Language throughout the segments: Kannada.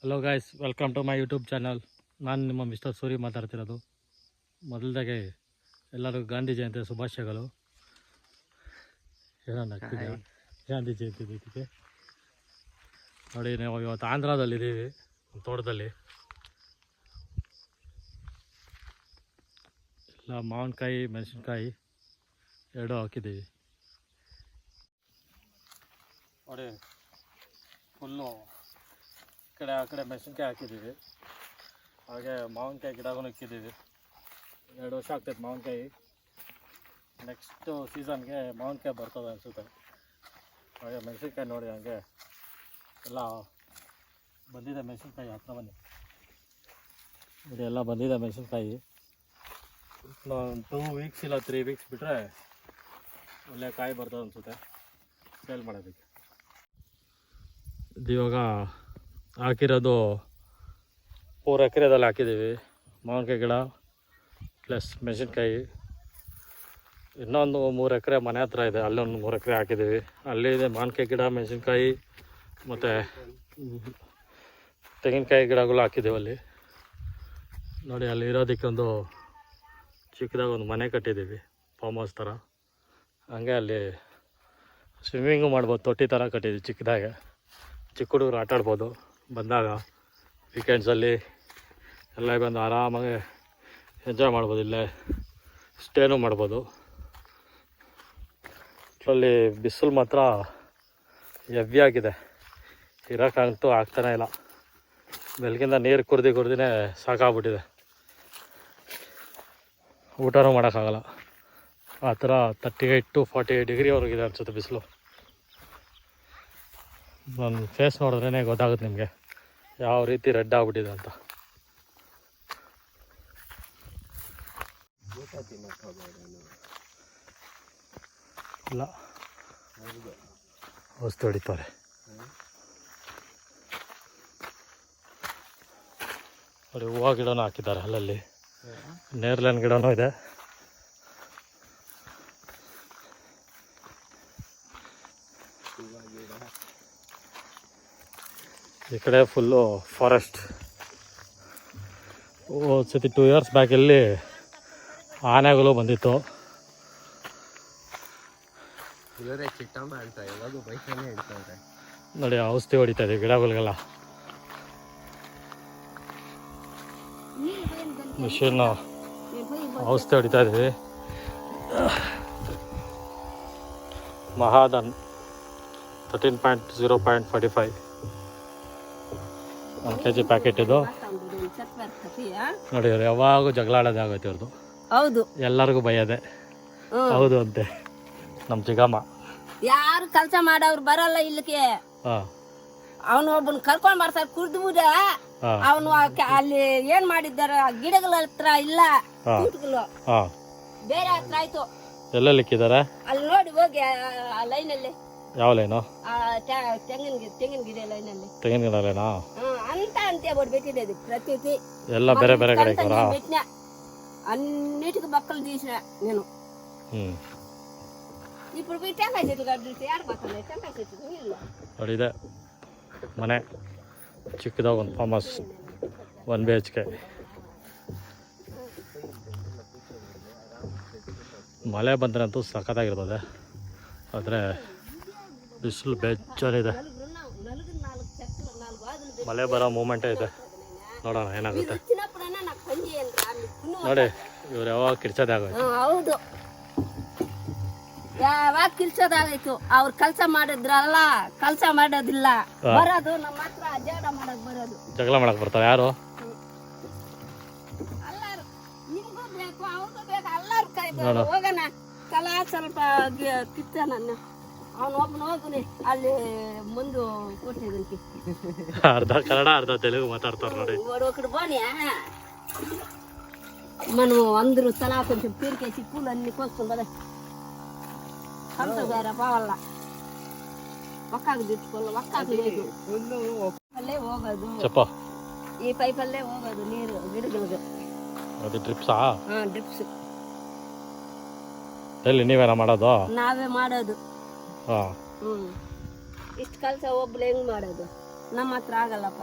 Hello guys, welcome to my YouTube channel. ನಾನು ನಿಮ್ಮ ಮಿಸ್ಟರ್ ಸೂರಿ ಮಾತಾಡ್ತಿರೋದು. ಮೊದಲದಾಗೆ ಎಲ್ಲರಿಗೂ ಗಾಂಧಿ ಜಯಂತಿ ಶುಭಾಶಯಗಳು. ಏನೋ ಗಾಂಧಿ ಜಯಂತಿ ಇದಕ್ಕೆ ನೋಡಿ, ನಾವು ಇವತ್ತು ಆಂಧ್ರದಲ್ಲಿದ್ದೀವಿ, ತೋಟದಲ್ಲಿ ಎಲ್ಲ ಮಾವಿನಕಾಯಿ ಮೆಣಸಿನ್ಕಾಯಿ ಎರಡೂ ಹಾಕಿದ್ದೀವಿ. ನೋಡಿ, ಫುಲ್ಲು ಆ ಕಡೆ ಮೆಣಸಿನ್ಕಾಯಿ ಹಾಕಿದ್ದೀವಿ, ಹಾಗೆ ಮಾವಿನಕಾಯಿ ಗಿಡಗೂ ಇಕ್ಕಿದ್ದೀವಿ. 2 ವರ್ಷ ಆಗ್ತೈತೆ ಮಾವಿನಕಾಯಿ. ನೆಕ್ಸ್ಟು ಸೀಸನ್ಗೆ ಮಾವಿನಕಾಯಿ ಬರ್ತದೆ ಅನಿಸುತ್ತೆ. ಹಾಗೆ ಮೆಣಸಿನ್ಕಾಯಿ ನೋಡಿ, ಹಂಗೆ ಎಲ್ಲ ಬಂದಿದೆ ಮೆಣಸಿನ್ಕಾಯಿ. ಹತ್ರ ಬನ್ನಿ ನೋಡಿ, ಎಲ್ಲ ಬಂದಿದೆ ಮೆಣಸಿನ್ಕಾಯಿ. 2 ವೀಕ್ಸ್ ಇಲ್ಲ 3 ವೀಕ್ಸ್ ಬಿಟ್ಟರೆ ಒಳ್ಳೆ ಕಾಯಿ ಬರ್ತದೆ ಅನಿಸುತ್ತೆ ಸೇಲ್ ಮಾಡೋದಕ್ಕೆ. ಇದು ಇವಾಗ ಹಾಕಿರೋದು 4 ಎಕರೆದಲ್ಲಿ ಹಾಕಿದ್ದೀವಿ ಮಾವಿನಕಾಯಿ ಗಿಡ ಪ್ಲಸ್ ಮೆಣಸಿನ್ಕಾಯಿ. ಇನ್ನೊಂದು 3 ಎಕರೆ ಮನೆ ಹತ್ರ ಇದೆ, ಅಲ್ಲೊಂದು 3 ಎಕರೆ ಹಾಕಿದ್ದೀವಿ. ಅಲ್ಲಿದೆ ಮಾವಿನಕಾಯಿ ಗಿಡ, ಮೆಣಸಿನ್ಕಾಯಿ ಮತ್ತು ತೆಂಗಿನಕಾಯಿ ಗಿಡಗಳು ಹಾಕಿದ್ದೀವಿ ಅಲ್ಲಿ. ನೋಡಿ, ಅಲ್ಲಿ ಇರೋದಕ್ಕೆ ಒಂದು ಚಿಕ್ಕದಾಗ ಒಂದು ಮನೆ ಕಟ್ಟಿದ್ದೀವಿ, ಫಾರ್ಮ್ ಹೌಸ್ ಥರ. ಹಂಗೆ ಅಲ್ಲಿ ಸ್ವಿಮ್ಮಿಂಗು ಮಾಡ್ಬೋದು, ತೊಟ್ಟಿ ಥರ ಕಟ್ಟಿದ್ದೀವಿ ಚಿಕ್ಕದಾಗೆ. ಚಿಕ್ಕ ಹುಡುಗರು ಆಟ ಆಡ್ಬೋದು ಬಂದಾಗ. ವೀಕೆಂಡ್ಸಲ್ಲಿ ಎಲ್ಲ ಬಂದು ಆರಾಮಾಗಿ ಎಂಜಾಯ್ ಮಾಡ್ಬೋದು, ಇಲ್ಲೇ ಸ್ಟೇನೂ ಮಾಡ್ಬೋದು. ಇದರಲ್ಲಿ ಬಿಸಿಲು ಮಾತ್ರ ಹೆವಿ ಆಗಿದೆ, ಇರೋಕ್ಕಂತೂ ಆಗ್ತಾನೆ ಇಲ್ಲ. ಬೆಳಗಿಂದ ನೀರು ಕುಡ್ದಿನೇ ಸಾಕಾಗ್ಬಿಟ್ಟಿದೆ, ಊಟನೂ ಮಾಡೋಕ್ಕಾಗಲ್ಲ. ಆ ಥರ 38 to 40 ಡಿಗ್ರಿವರೆಗಿದೆ ಅನಿಸುತ್ತೆ ಬಿಸಿಲು. ನನ್ನ ಫೇಸ್ ನೋಡಿದ್ರೇ ಗೊತ್ತಾಗುತ್ತೆ ನಿಮಗೆ ಯಾವ ರೀತಿ ರೆಡ್ ಆಗ್ಬಿಟ್ಟಿದೆ ಅಂತ. ಇಲ್ಲ, ಔಷಧಿ ಹೊಡಿತಾರೆ. ನೋಡಿ, ಹೂವು ಗಿಡನೂ ಹಾಕಿದ್ದಾರೆ ಅಲ್ಲಲ್ಲಿ. ನೇರ್ಲೆನ್ ಗಿಡನೂ ಇದೆ. ಈ ಕಡೆ ಫುಲ್ಲು ಫಾರೆಸ್ಟ್. ಸತಿ 2 years ಬ್ಯಾಕ್ ಇಲ್ಲಿ ಆನೆಗಳು ಬಂದಿತ್ತು. ನೋಡಿ, ಔಷಧಿ ಹೊಡಿತಾ ಇದೆ ಗಿಡಗಳಿಗೆಲ್ಲ. ಮಿಷಿನ್ನು ಔಷಧಿ ಹೊಡಿತಾ ಇದ್ದೀವಿ. ಮಹಾದನ್ 13.0.45 1 kg ಪ್ಯಾಕೆಟ್ ಇದು. ನೋಡಿ, ಅವ್ರು ಯಾವಾಗೂ ಜಗಳ ಆಡೋದೇ ಆಗುತ್ತೆ ಇವ್ರದ್ದು. ಹೌದು, ಎಲ್ಲರಿಗೂ ಭಯದೆ. ಹೌದು ಅಂತೆ ನಮ್ಮ ಚಿಗಮ್ಮ. ಯಾರು ಕೆಲಸ ಮಾಡವ್ರು ಬರಲ್ಲ ಇಲ್ಲಿಗೆ. ಅವನು ಒಬ್ಬನ ಕರ್ಕೊಂಡ್ ಬರ್ತಾರೆ, ಕುಡ್ದು ಅವನು ಅಲ್ಲಿ ಏನ್ ಮಾಡಿದ್ದಾರೆ, ಗಿಡಗಳ ಹತ್ರ ಇಲ್ಲ, ಕೂಟ್ಗಳು ಬೇರೆ ಹತ್ರ ಆಯ್ತು. ಎಲ್ಲೆಲ್ಲಿ ಇಕ್ಕಿದ್ದಾರೆ ಅಲ್ಲಿ ನೋಡಿ ಹೋಗಿ ಆ ಲೈನಲ್ಲಿ. ಯಾವ ಲೈನು? ತೆಂಗಿನ ಗಿಡ ಲೈನಲ್ಲಿ. ತೆಂಗಿನ ಗಿಡ ಲೈನಾ? ಅಂತ ಬಿಟ್ಟಿದೆ ಪ್ರತಿ ಎಲ್ಲ ಬೇರೆ ಬೇರೆ ಕಡೆ అన్నిటికి బక్కలు తీసిన నేను. ఇప్పుడు పోయి టెంకాయ చెట్లు కట్టి ఆడబోతాను. టెంకాయ చెట్లు నీళ్ళు ನೋಡಿದೆ ಮನೆ ಚಿಕ್ಕದಾಗ ಒಂದು ಫಾರ್ಮ್ ಹೌಸ್ 1 BHK. ಮಳೆ ಬಂದರೆ ಅಂತೂ ಸಖತ್ತಾಗಿರ್ತದೆ, ಆದರೆ ಬಿಸಿಲು ಬೆಚ್ಚರಿದೆ. ಮಳೆ ಬರೋ ಮೂಮೆಂಟೇ ಇದೆ, ನೋಡೋಣ ಏನಾಗುತ್ತೆ. ನೋಡಿ, ಇವ್ರು ಯಾವಾಗ ಕಿರ್ಚೋದೇ ಆಗೋಯ್ತು. ಹೌದು, ಯಾವಾಗ ಕಿರ್ಚೋದಾಗೈತು. ಅವ್ರು ಕೆಲಸ ಮಾಡಿದ್ರಲ್ಲ, ಕೆಲಸ ಮಾಡೋದಿಲ್ಲ, ಬರೋದು ನಮ್ಮ ಹತ್ರ ಜಗಳ ಮಾಡಕ್ ಬರೋದು. ಜಗಳ ಮಾಡಕ್ ಬರ್ತಾರೆ ಯಾರು? ಎಲ್ಲಾರು ನಿಮ್ಗೂ ಬೇಕು, ಅವ್ರಿಗೂ ಬೇಕು, ಎಲ್ಲಾರು ಕೈ ಹೋಗೋಣ. ಕಲಾ ಸ್ವಲ್ಪ ಕಿತ್ತ ನನ್ನ ಅವನು ಒಬ್ಬನು ಹೋಗುನಿ ಅಲ್ಲಿ ಮುಂದೆ ಕೊಟ್ಟಿದ್ದೀನಿ. ಅರ್ಧ ಕನ್ನಡ ಅರ್ಧ ತೆಲುಗು మాట్లాడతారు ನೋಡಿ. ఒకడు పోనీ మనం అందరూ తలా కొంచెం పీరికేసి పూలన్నీ కోసుకొని కదా కంటదారా పోవాల. ఒక్కకు తిట్టుకోవాలి, ఒక్కకు లేదు, ಅಲ್ಲೇ ಹೋಗೋದು. చెప్ప ಈ ಪೈಪಲ್ಲೇ ಹೋಗೋದು ನೀರು ಗಿಡಗಳಿಗೆ. ಅದು ಡ್ರಿಪ್ಸಾ? ಡ್ರಿಪ್ಸ್. ಎಲ್ಲಿ ನೀವೇನ ಮಾಡೋದು? ನಾವೇ ಮಾಡೋದು. ಇಷ್ಟು ಕೆಲಸ ಒಬ್ಳು ಹೆಂಗ್ ಮಾಡೋದು? ನಮ್ಮ ಹತ್ರ ಆಗಲ್ಲಪ್ಪ.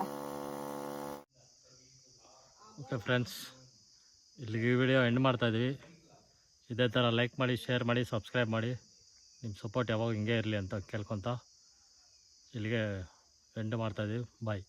ಓಕೆ ಫ್ರೆಂಡ್ಸ್, ಇಲ್ಲಿಗೆ ಈ ವಿಡಿಯೋ ಎಂಡ್ ಮಾಡ್ತಾಯಿದ್ವಿ. ಇದೇ ಥರ ಲೈಕ್ ಮಾಡಿ, ಶೇರ್ ಮಾಡಿ, ಸಬ್ಸ್ಕ್ರೈಬ್ ಮಾಡಿ. ನಿಮ್ಮ ಸಪೋರ್ಟ್ ಯಾವಾಗ ಹಿಂಗೆ ಇರಲಿ ಅಂತ ಕೇಳ್ಕೊತ ಇಲ್ಲಿಗೆ ಎಂಡ್ ಮಾಡ್ತಾಯಿದ್ದೀವಿ. ಬಾಯ್.